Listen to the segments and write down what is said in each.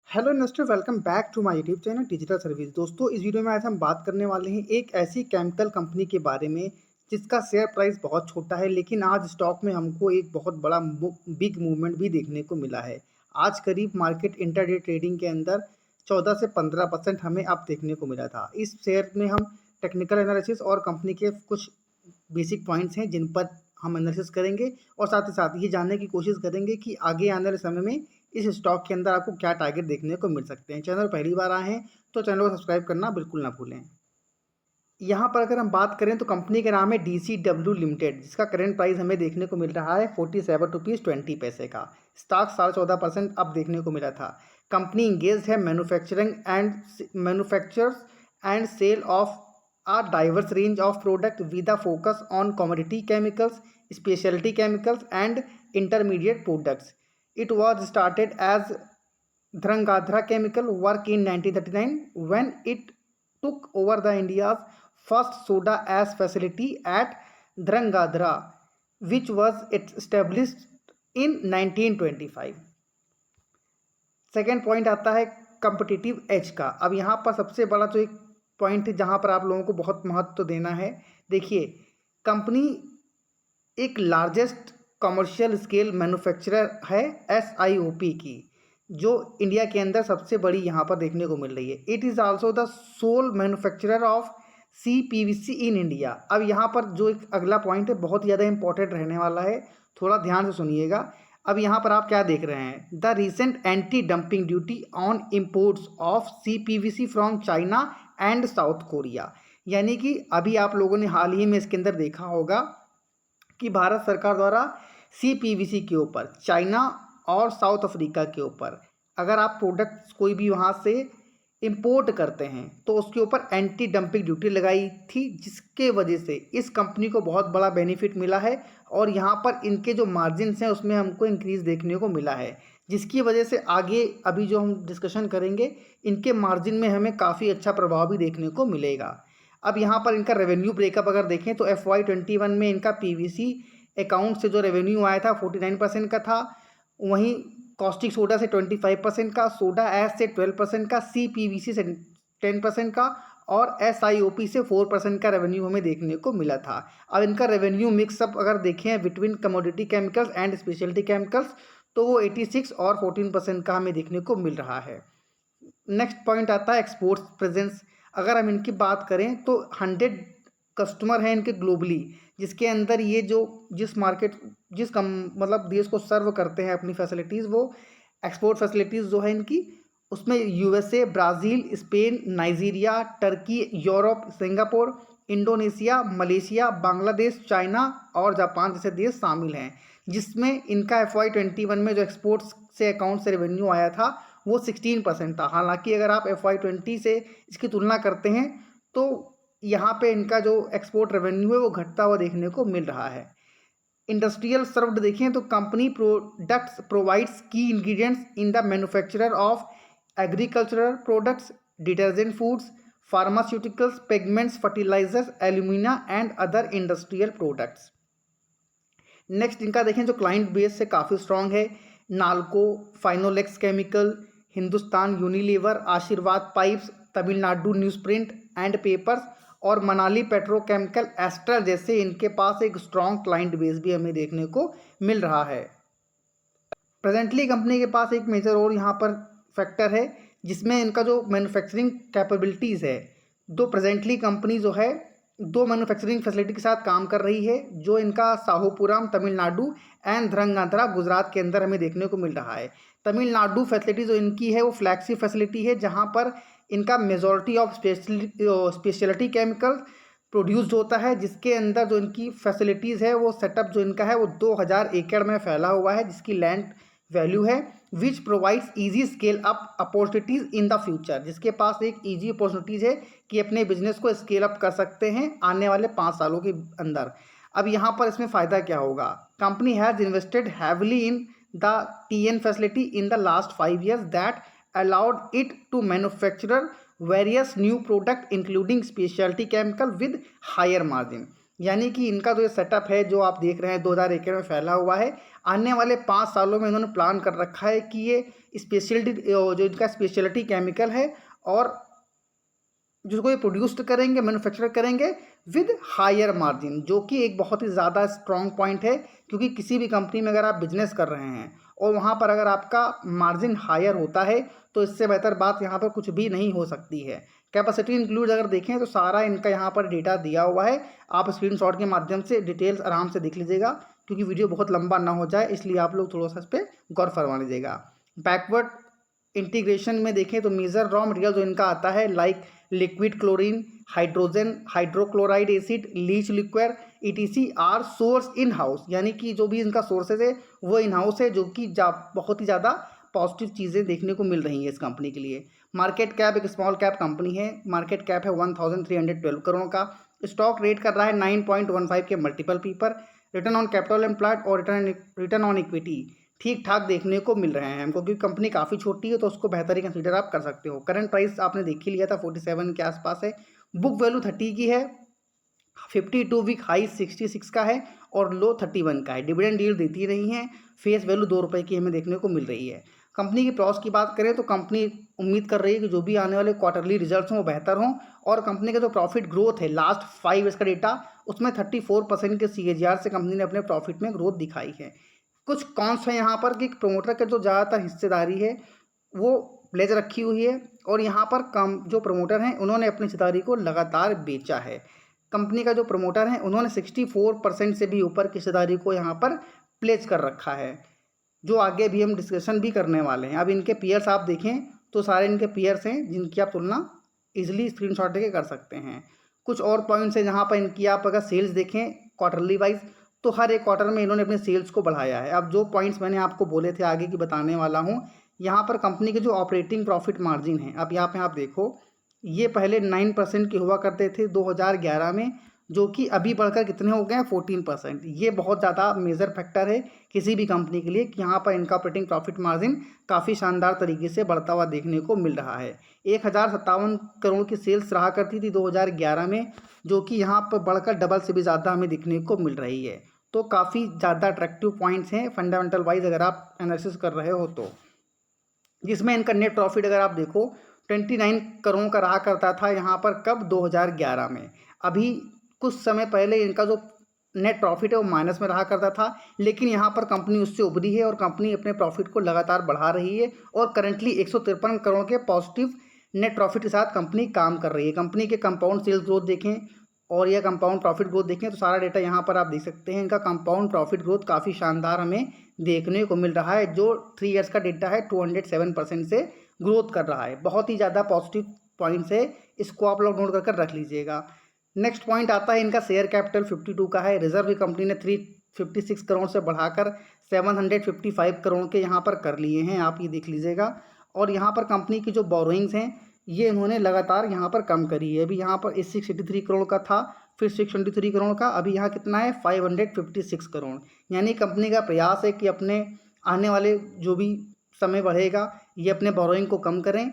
Hello investor, welcome back to my YouTube channel digital service. दोस्तों, इस video में आज हम बात करने वाले हैं एक ऐसी केमिकल कंपनी के बारे में जिसका शेयर प्राइस बहुत छोटा है, लेकिन आज स्टॉक में हमको एक बहुत बड़ा बिग मूवमेंट भी देखने को मिला है। आज करीब मार्केट इंटरडे ट्रेडिंग के अंदर 14 से 15% हमें अब देखने को मिला था। इस शेयर में हम टेक्निकल एनालिसिस और कंपनी के कुछ बेसिक पॉइंट्स हैं जिन पर हम एनालिसिस करेंगे और साथ ही साथ ये जानने की कोशिश करेंगे कि आगे आने वाले समय में इस स्टॉक के अंदर आपको क्या टारगेट देखने को मिल सकते हैं। चैनल पहली बार आए हैं तो चैनल को सब्सक्राइब करना बिल्कुल ना भूलें। यहाँ पर अगर हम बात करें तो कंपनी का नाम है DCW लिमिटेड, जिसका करंट प्राइस हमें देखने को मिल रहा है 47 रुपीज़ 20 पैसे का। स्टॉक 14.5% अब देखने को मिला था। कंपनी इंगेज है manufacturers and sale of a diverse range of product with a focus on commodity chemicals, specialty chemicals and intermediate products. It was started as Dhrangadhra Chemical Work in 1939 when it took over the India's first soda ash facility at Dhrangadhra, which was established in 1925. Second point आता है competitive as का। अब यहाँ पर सबसे बड़ा जो एक पॉइंट है जहाँ पर आप लोगों को बहुत महत्व देना है। देखिए, कंपनी एक लार्जेस्ट कमर्शियल स्केल मैन्युफैक्चरर है SIOP की, जो इंडिया के अंदर सबसे बड़ी यहाँ पर देखने को मिल रही है। It is also the sole manufacturer of CPVC in India. अब यहाँ पर जो एक अगला पॉइंट है बहुत ज़्यादा इंपॉर्टेंट रहने वाला है, थोड़ा ध्यान से सुनिएगा। अब यहाँ पर आप क्या देख रहे हैं, the recent anti dumping duty on imports of CPVC from China and south Korea. यानी कि अभी आप लोगों ने हाल ही में इसके अंदर देखा होगा कि भारत सरकार द्वारा CPVC के ऊपर चाइना और साउथ अफ्रीका के ऊपर अगर आप प्रोडक्ट्स कोई भी वहाँ से इंपोर्ट करते हैं तो उसके ऊपर एंटी डंपिंग ड्यूटी लगाई थी, जिसके वजह से इस कंपनी को बहुत बड़ा बेनिफिट मिला है और यहाँ पर इनके जो मार्जिन्स हैं उसमें हमको इंक्रीज़ देखने को मिला है, जिसकी वजह से आगे अभी जो हम डिस्कशन करेंगे इनके मार्जिन में हमें काफ़ी अच्छा प्रभाव भी देखने को मिलेगा। अब यहाँ पर इनका रेवेन्यू ब्रेकअप अगर देखें तो FY21 में इनका PVC अकाउंट से जो रेवेन्यू आया था 49% का था, वहीं कॉस्टिक सोडा से 25% का, सोडा ऐश से 12% का, CPVC से 10% का और SIOP से 4% का रेवेन्यू हमें देखने को मिला था। अब इनका रेवेन्यू मिक्सअप अगर देखें between commodity chemicals and speciality chemicals तो वो 86 और 14% का हमें देखने को मिल रहा है। नेक्स्ट पॉइंट आता है एक्सपोर्ट्स प्रेजेंस। अगर हम इनकी बात करें तो 100 कस्टमर हैं इनके ग्लोबली, जिसके अंदर ये जो मतलब देश को सर्व करते हैं अपनी फैसिलिटीज़, वो एक्सपोर्ट फैसिलिटीज़ जो है इनकी, उसमें USA, Brazil, Spain, Nigeria, Turkey, Europe, Singapore, Indonesia, Malaysia, Bangladesh, China और जापान जैसे देश शामिल हैं, जिसमें इनका FY21 में जो एक्सपोर्ट्स से अकाउंट से रेवेन्यू आया था वो 16% था। हालांकि अगर आप FY20 से इसकी तुलना करते हैं तो यहाँ पे इनका जो एक्सपोर्ट रेवेन्यू है वो घटता हुआ देखने को मिल रहा है। इंडस्ट्रियल सर्व्ड देखें तो कंपनी प्रोडक्ट्स प्रोवाइड्स की ingredients in the manufacturer of agricultural products, detergent foods, pharmaceuticals, pigments, fertilisers, alumina and other industrial products. Next इनका देखें जो क्लाइंट बेस से काफ़ी स्ट्रॉन्ग है, NALCO, Finolex chemical, Hindustan Unilever, Aashirvad pipes, Tamil Nadu newsprint and papers और मनाली पेट्रोकेमिकल, एस्ट्रल जैसे इनके पास एक स्ट्रॉन्ग क्लाइंट बेस भी हमें देखने को मिल रहा है। प्रेजेंटली कंपनी के पास एक मेजर और यहाँ पर फैक्टर है जिसमें इनका जो मैन्युफैक्चरिंग कैपेबिलिटीज़ है, प्रेजेंटली कंपनी जो है 2 मैन्युफैक्चरिंग फैसिलिटी के साथ काम कर रही है, जो इनका साहूपुरम तमिलनाडु एंड ध्रंगाधरा गुजरात के अंदर हमें देखने को मिल रहा है। तमिलनाडु फैसिलिटी जो इनकी है वो फ्लैगशिप फैसिलिटी है, जहां पर इनका majority of speciality chemical produced होता है, जिसके अंदर जो इनकी फैसिलिटीज़ है वो सेटअप जो इनका है वो 2000 एकड़ में फैला हुआ है, जिसकी लैंड वैल्यू है, which provides easy scale up opportunities in the future, जिसके पास एक ईजी अपॉर्चुनिटीज़ है कि अपने बिजनेस को स्केल अप कर सकते हैं आने वाले 5 सालों के अंदर। अब यहाँ पर इसमें फ़ायदा क्या होगा, company has invested heavily in the TN facility in the last 5 years that allowed it to manufacture various new product including specialty chemical with higher margin। यानी कि इनका जो ये सेटअप है जो आप देख रहे हैं 2000 एकड़ में फैला हुआ है, आने वाले 5 सालों में इन्होंने प्लान कर रखा है कि ये स्पेशलिटी जो इनका स्पेशलिटी केमिकल है और जिसको ये प्रोड्यूस करेंगे, मैन्युफैक्चर करेंगे विद हायर मार्जिन, जो कि एक बहुत ही ज़्यादा स्ट्रॉन्ग पॉइंट है। क्योंकि किसी भी कंपनी में अगर आप बिजनेस कर रहे हैं और वहाँ पर अगर आपका मार्जिन हायर होता है तो इससे बेहतर बात यहाँ पर कुछ भी नहीं हो सकती है। कैपेसिटी इंक्लूड अगर देखें तो सारा इनका यहाँ पर डेटा दिया हुआ है, आप स्क्रीनशॉट के माध्यम से डिटेल्स आराम से देख लीजिएगा, क्योंकि वीडियो बहुत लंबा ना हो जाए इसलिए आप लोग थोड़ा सा इस पर गौर फरमा लीजिएगा। बैकवर्ड इंटीग्रेशन में देखें तो मेजर रॉ मटेरियल जो इनका आता है like liquid chlorine, hydrogen, hydrochloride acid, leach liquid ETC are source in house, यानी कि जो भी इनका सोर्सेज है वो इन हाउस है, जो कि बहुत ही ज़्यादा पॉजिटिव चीज़ें देखने को मिल रही हैं इस कंपनी के लिए। मार्केट कैप एक स्मॉल कैप कंपनी है, मार्केट कैप है 1312 करोड़ का, स्टॉक रेट कर रहा है 9.15 के मल्टीपल पर, रिटर्न ऑन कैपिटल एम्प्लॉयड और रिटर्न ऑन इक्विटी ठीक ठाक देखने को मिल रहे हैं हमको, क्योंकि कंपनी काफ़ी छोटी है तो उसको बेहतर ही कंसीडर आप कर सकते हो। करंट प्राइस आपने देख ही लिया था 47 के आसपास है, बुक वैल्यू 30 की है, 52 वीक हाई 66 का है और लो 31 का है। डिविडेंड यील्ड देती नहीं है, फेस वैल्यू 2 रुपये की हमें देखने को मिल रही है। कंपनी की प्रॉस की बात करें तो कंपनी उम्मीद कर रही है कि जो भी आने वाले क्वार्टरली रिजल्ट्स हों वो बेहतर हों, और कंपनी का जो प्रॉफिट ग्रोथ है लास्ट 5 ईयर्स का डेटा उसमें 34% के CAGR से कंपनी ने अपने प्रॉफिट में ग्रोथ दिखाई है। कुछ कॉन्स हैं यहाँ पर कि प्रमोटर के जो ज़्यादातर हिस्सेदारी है वो प्लेज रखी हुई है, और यहाँ पर कम जो प्रमोटर हैं उन्होंने अपनी हिस्सेदारी को लगातार बेचा है। कंपनी का जो प्रमोटर है उन्होंने 64% से भी ऊपर की हिस्सेदारी को यहाँ पर प्लेज कर रखा है, जो आगे भी हम डिस्कशन भी करने वाले हैं। अब इनके पीयर्स आप देखें तो सारे इनके पीयर्स हैं जिनकी आप तुलना इजीली स्क्रीनशॉट लेके कर सकते हैं। कुछ और पॉइंट्स हैं जहाँ पर इनकी आप अगर सेल्स देखें क्वार्टरली वाइज तो हर एक क्वार्टर में इन्होंने अपने सेल्स को बढ़ाया है। अब जो पॉइंट्स मैंने आपको बोले थे आगे की बताने वाला हूँ, यहाँ पर कंपनी के जो ऑपरेटिंग प्रॉफिट मार्जिन है, अब यहाँ पे आप देखो ये पहले 9% के हुआ करते थे 2011 में, जो कि अभी बढ़कर कितने हो गए हैं 14%। ये बहुत ज़्यादा मेजर फैक्टर है किसी भी कंपनी के लिए कि यहाँ पर इनका ऑपरेटिंग प्रॉफिट मार्जिन काफ़ी शानदार तरीके से बढ़ता हुआ देखने को मिल रहा है। 1057 करोड़ की सेल्स रहा करती थी 2011 में, जो कि यहाँ पर बढ़कर डबल से भी ज़्यादा हमें देखने को मिल रही है। तो काफ़ी ज़्यादा अट्रैक्टिव पॉइंट्स हैं फंडामेंटल वाइज अगर आप एनालिसिस कर रहे हो तो। जिसमें इनका नेट प्रॉफिट अगर आप देखो 29 करोड़ का रहा करता था यहाँ पर, कब 2011 में। अभी कुछ समय पहले इनका जो नेट प्रॉफिट है वो माइनस में रहा करता था, लेकिन यहाँ पर कंपनी उससे उभरी है और कंपनी अपने प्रॉफिट को लगातार बढ़ा रही है और करंटली 153 करोड़ के पॉजिटिव नेट प्रॉफिट के साथ कंपनी काम कर रही है। कंपनी के कंपाउंड सेल्स ग्रोथ देखें और यह कंपाउंड प्रॉफिट ग्रोथ देखें तो सारा डेटा यहाँ पर आप देख सकते हैं। इनका कंपाउंड प्रॉफिट ग्रोथ काफ़ी शानदार हमें देखने को मिल रहा है, जो 3 ईयर्स का डेटा है 207% से ग्रोथ कर रहा है। बहुत ही ज़्यादा पॉजिटिव पॉइंट्स है, इसको आप लोग नोट कर रख लीजिएगा। नेक्स्ट पॉइंट आता है इनका शेयर कैपिटल 52 का है। रिजर्व भी कंपनी ने 356 करोड़ से बढ़ाकर 755 करोड़ के यहाँ पर कर लिए हैं, आप ये देख लीजिएगा। और यहाँ पर कंपनी की जो बोरोइंग्स हैं ये इन्होंने लगातार यहाँ पर कम करी है। अभी यहाँ पर 683 करोड़ का था, फिर 623 करोड़ का, अभी यहाँ कितना है 556 करोड़। यानी कंपनी का प्रयास है कि अपने आने वाले जो भी समय बढ़ेगा ये अपने बोरोइंग को कम करें।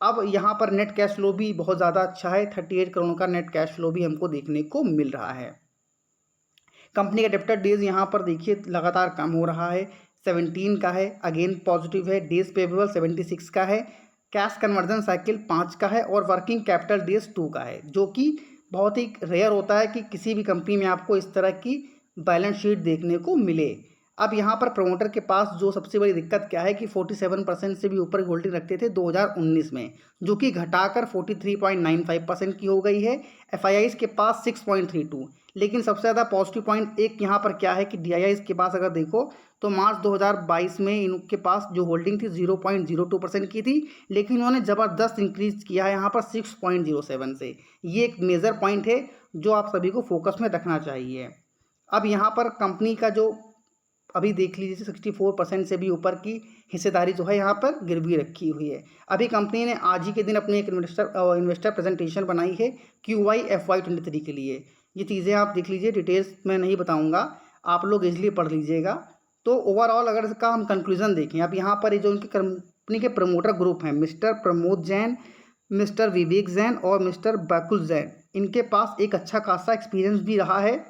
अब यहाँ पर नेट कैश फ्लो भी बहुत ज़्यादा अच्छा है, 38 करोड़ का नेट कैश फ्लो भी हमको देखने को मिल रहा है। कंपनी का डेब्टर डेज यहाँ पर देखिए लगातार कम हो रहा है, 17 का है, अगेन पॉजिटिव है। डेज पेबल 76 का है, कैश कन्वर्जन साइकिल 5 का है और वर्किंग कैपिटल डेज 2 का है, जो कि बहुत ही रेयर होता है कि किसी भी कंपनी में आपको इस तरह की बैलेंस शीट देखने को मिले। अब यहाँ पर प्रमोटर के पास जो सबसे बड़ी दिक्कत क्या है कि 47% से भी ऊपर होल्डिंग रखते थे 2019 में, जो कि घटाकर 43.95% की हो गई है। FIIs के पास 6.32, लेकिन सबसे ज़्यादा पॉजिटिव पॉइंट एक यहाँ पर क्या है कि DIIs के पास अगर देखो तो मार्च 2022 में इनके पास जो होल्डिंग थी 0.02% की थी, लेकिन उन्होंने ज़बरदस्त इंक्रीज किया है यहाँ पर 6.07 से। ये एक मेजर पॉइंट है जो आप सभी को फोकस में रखना चाहिए। अब यहाँ पर कंपनी का जो अभी देख लीजिए 64% से भी ऊपर की हिस्सेदारी जो है यहाँ पर गिरवी रखी हुई है। अभी कंपनी ने आज ही के दिन अपनी एक इन्वेस्टर प्रेजेंटेशन बनाई है QY FY23 के लिए। ये चीज़ें आप देख लीजिए, डिटेल्स मैं नहीं बताऊंगा, आप लोग इजली पढ़ लीजिएगा। तो ओवरऑल अगर इसका हम कंक्लूजन देखें, अब यहाँ पर ये जो उनकी कंपनी के प्रमोटर ग्रुप हैं मिस्टर प्रमोद जैन, मिस्टर विवेक जैन और मिस्टर बकुल जैन, इनके पास एक अच्छा खासा एक्सपीरियंस भी रहा है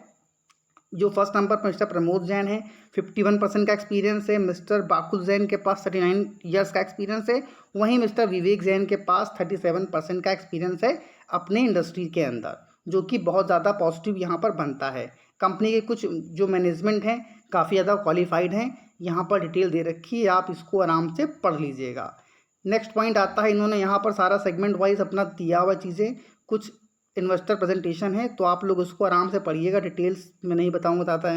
जो फर्स्ट नंबर पर मिस्टर प्रमोद जैन है, 51% का एक्सपीरियंस है। मिस्टर बाकुल जैन के पास 39 ईयर्स का एक्सपीरियंस है। वहीं मिस्टर विवेक जैन के पास 37% का एक्सपीरियंस है अपने इंडस्ट्री के अंदर, जो कि बहुत ज़्यादा पॉजिटिव यहाँ पर बनता है। कंपनी के कुछ जो मैनेजमेंट हैं काफ़ी ज़्यादा क्वालिफाइड हैं, यहाँ पर डिटेल दे रखी है, आप इसको आराम से पढ़ लीजिएगा। नेक्स्ट पॉइंट आता है, इन्होंने यहाँ पर सारा सेगमेंट वाइज अपना दिया हुआ चीज़ें, कुछ इन्वेस्टर प्रेजेंटेशन है, तो आप लोग उसको आराम से पढ़िएगा, डिटेल्स में नहीं बताऊंगा ज़्यादा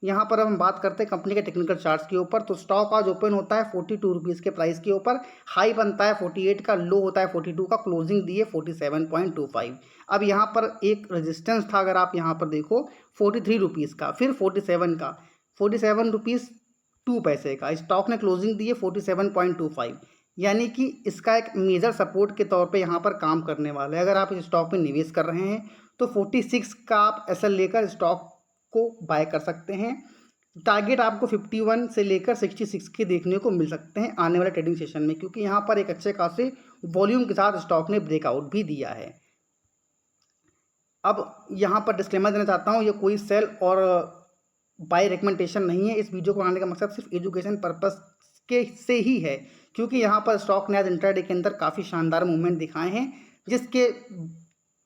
यहाँ पर अब हम बात करते हैं कंपनी के टेक्निकल चार्ट्स के ऊपर। तो स्टॉक आज ओपन होता है 42 रुपीज़ के प्राइस के ऊपर, हाई बनता है 48 का, लो होता है 42 का, क्लोजिंग दी है 47.25। अब यहाँ पर एक रेजिस्टेंस था, अगर आप यहाँ पर देखो 43 रुपीज़ का, फिर 47 का, 47 रुपीज़ 2 पैसे का, स्टॉक ने क्लोजिंग दी है 47.25, यानी कि इसका एक मेजर सपोर्ट के तौर पे यहाँ पर काम करने वाला है। अगर आप इस स्टॉक में निवेश कर रहे हैं तो 46 का आप एसएल लेकर स्टॉक को बाय कर सकते हैं। टारगेट आपको 51 से लेकर 66 के देखने को मिल सकते हैं आने वाले ट्रेडिंग सेशन में, क्योंकि यहाँ पर एक अच्छे खासे वॉल्यूम के साथ स्टॉक ने ब्रेकआउट भी दिया है। अब यहाँ पर डिस्क्लेमर देना चाहता हूँ, ये कोई सेल और बाय रिकमेंडेशन नहीं है। इस वीडियो को बनाने का मकसद सिर्फ एजुकेशन पर्पस के से ही है, क्योंकि यहाँ पर स्टॉक ने आज इंट्राडे के अंदर काफ़ी शानदार मूवमेंट दिखाए हैं, जिसके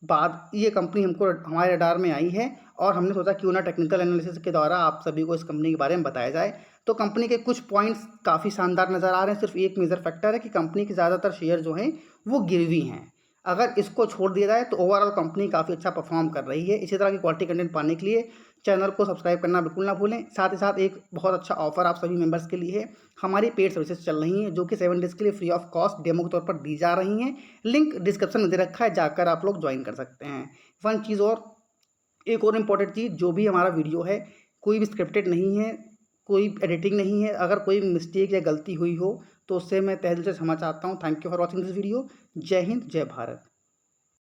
बाद ये कंपनी हमको हमारे रडार में आई है और हमने सोचा क्यों ना टेक्निकल एनालिसिस के द्वारा आप सभी को इस कंपनी के बारे में बताया जाए। तो कंपनी के कुछ पॉइंट्स काफ़ी शानदार नज़र आ रहे हैं। सिर्फ एक मेजर फैक्टर है कि कंपनी के ज़्यादातर शेयर जो हैं वो गिरवी हैं। अगर इसको छोड़ दिया जाए तो ओवरऑल कंपनी काफ़ी अच्छा परफॉर्म कर रही है। इसी तरह की क्वालिटी कंटेंट पाने के लिए चैनल को सब्सक्राइब करना बिल्कुल ना भूलें। साथ ही साथ एक बहुत अच्छा ऑफर आप सभी मेंबर्स के लिए है, हमारी पेड सर्विसेज चल रही हैं जो कि 7 डेज़ के लिए फ्री ऑफ कॉस्ट डेमो के तौर पर दी जा रही हैं। लिंक डिस्क्रिप्शन में दे रखा है, जाकर आप लोग ज्वाइन कर सकते हैं। वन चीज़ और, एक और इम्पॉर्टेंट चीज़, जो भी हमारा वीडियो है कोई भी स्क्रिप्टेड नहीं है, कोई एडिटिंग नहीं है। अगर कोई मिस्टेक या गलती हुई हो तो उससे मैं तहे दिल से क्षमा चाहता हूँ। Thank you for watching this video. जय हिंद, जय भारत।